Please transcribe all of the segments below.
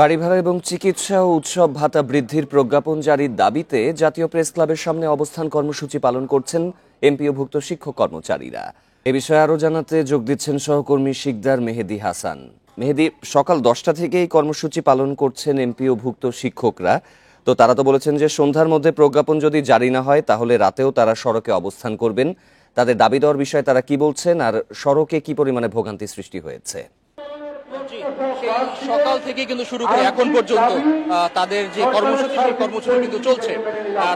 বাড়ি ভাড়া এবং চিকিৎসা ও উৎসব ভাতা বৃদ্ধির প্রজ্ঞাপন জারির দাবিতে জাতীয় প্রেস ক্লাবের সামনে অবস্থান কর্মসূচি পালন করছেন এমপিওভুক্ত শিক্ষক কর্মচারীরা। এ বিষয়ে আরও জানাতে যোগ দিচ্ছেন সহকর্মী শিকদার মেহেদী হাসান। মেহেদী, সকাল 10টা থেকেই কর্মসূচি পালন করছেন এমপিওভুক্ত শিক্ষকরা। তো তারা তো বলেছেন যে সন্ধ্যার মধ্যে প্রজ্ঞাপন যদি জারি না হয় তাহলে রাতেও তারা সড়কে অবস্থান করবেন। তাদের দাবি দেওয়ার বিষয়ে তারা কি বলছেন, আর সড়কে কি পরিমাণে ভোগান্তি সৃষ্টি হয়েছে? সকাল থেকে কিন্তু শুরু করে এখন পর্যন্ত তাদের যে কর্মসূচি সেই কর্মসূচি কিন্তু চলছে।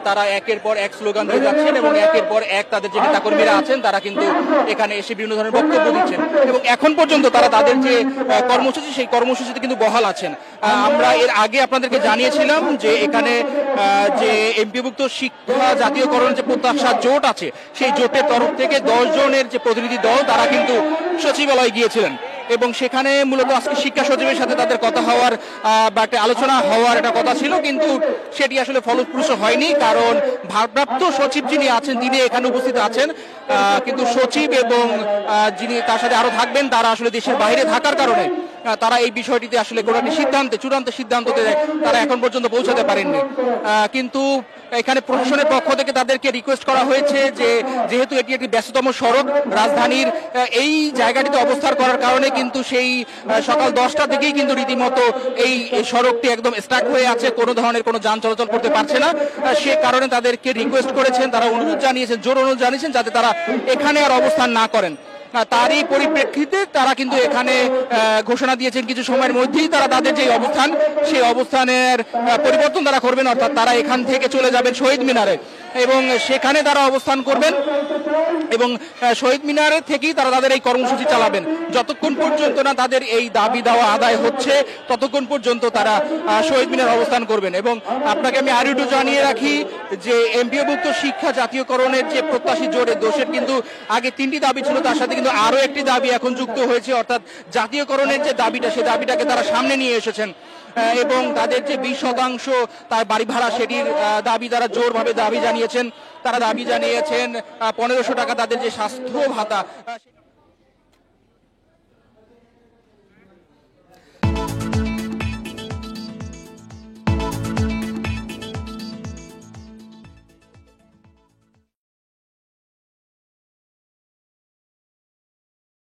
তারা একের পর এক স্লোগান দিয়ে যাচ্ছেন এবং একের পর এক তাদের যে নেতাকর্মীরা আছেন তারা কিন্তু এখানে এসে বিভিন্ন ধরনের বক্তব্য দিচ্ছেন এবং এখন পর্যন্ত তারা তাদের যে কর্মসূচি সেই কর্মসূচিতে কিন্তু বহাল আছেন। আমরা এর আগে আপনাদেরকে জানিয়েছিলাম যে এখানে যে এমপিভুক্ত শিক্ষা জাতীয়করণ যে প্রত্যাশা জোট আছে সেই জোটের তরফ থেকে 10 জনের যে প্রতিনিধি দল তারা কিন্তু সচিবালয়ে গিয়েছিলেন এবং সেখানে মূলত আজকে শিক্ষা সচিবের সাথে তাদের কথা হওয়ার বা একটা আলোচনা হওয়ার একটা কথা ছিল, কিন্তু সেটি আসলে ফলপ্রসূ হয়নি। কারণ ভারপ্রাপ্ত সচিব যিনি আছেন তিনি এখানে উপস্থিত আছেন, কিন্তু সচিব এবং যিনি তার সাথে আরো থাকবেন তারা আসলে দেশের বাইরে থাকার কারণে তারা এই বিষয়টিতে আসলে কোনো একটি চূড়ান্ত সিদ্ধান্ততে তারা এখন পর্যন্ত পৌঁছাতে পারেননি। কিন্তু এখানে প্রশাসনের পক্ষ থেকে তাদেরকে রিকোয়েস্ট করা হয়েছে যে যেহেতু এটি একটি ব্যস্ততম সড়ক, রাজধানীর এই জায়গাটিতে অবস্থান করার কারণে কিন্তু সেই সকাল 10টা থেকেই কিন্তু রীতিমতো এই সড়কটি একদম স্টাক হয়ে আছে, কোনো ধরনের কোনো যান চলাচল করতে পারছে না। সে কারণে তাদেরকে রিকোয়েস্ট করেছেন, তারা অনুরোধ জানিয়েছেন, জোর অনুরোধ জানিয়েছেন যাতে তারা এখানে আর অবস্থান না করেন। তারই পরিপ্রেক্ষিতে তারা কিন্তু এখানে ঘোষণা দিয়েছেন কিছু সময়ের মধ্যেই তারা তাদের যে অবস্থান সেই অবস্থানের পরিবর্তন তারা করবেন, অর্থাৎ তারা এখান থেকে চলে যাবেন শহীদ মিনারে এবং সেখানে তারা অবস্থান করবেন এবং শহীদ মিনারের থেকেই তারা তাদের এই কর্মসূচি চালাবেন। যতক্ষণ পর্যন্ত না তাদের এই দাবি দেওয়া আদায় হচ্ছে ততক্ষণ পর্যন্ত তারা শহীদ মিনার অবস্থান করবেন। এবং আপনাকে আমি আরও একটু জানিয়ে রাখি যে এমপিওভুক্ত শিক্ষা জাতীয়করণের যে প্রত্যাশী জোটের দোষের কিন্তু আগে 3টি দাবি ছিল, তার সাথে কিন্তু আরো একটি দাবি এখন যুক্ত হয়েছে, অর্থাৎ জাতীয়করণের যে দাবিটা সেই দাবিটাকে তারা সামনে নিয়ে এসেছেন এবং তাদের যে 20% তার বাড়ি ভাড়া সেটির দাবি তারা জোরভাবে দাবি জানিয়েছেন। তারা দাবি জানিয়েছেন 1500 টাকা তাদের যে স্বাস্থ্য ভাতা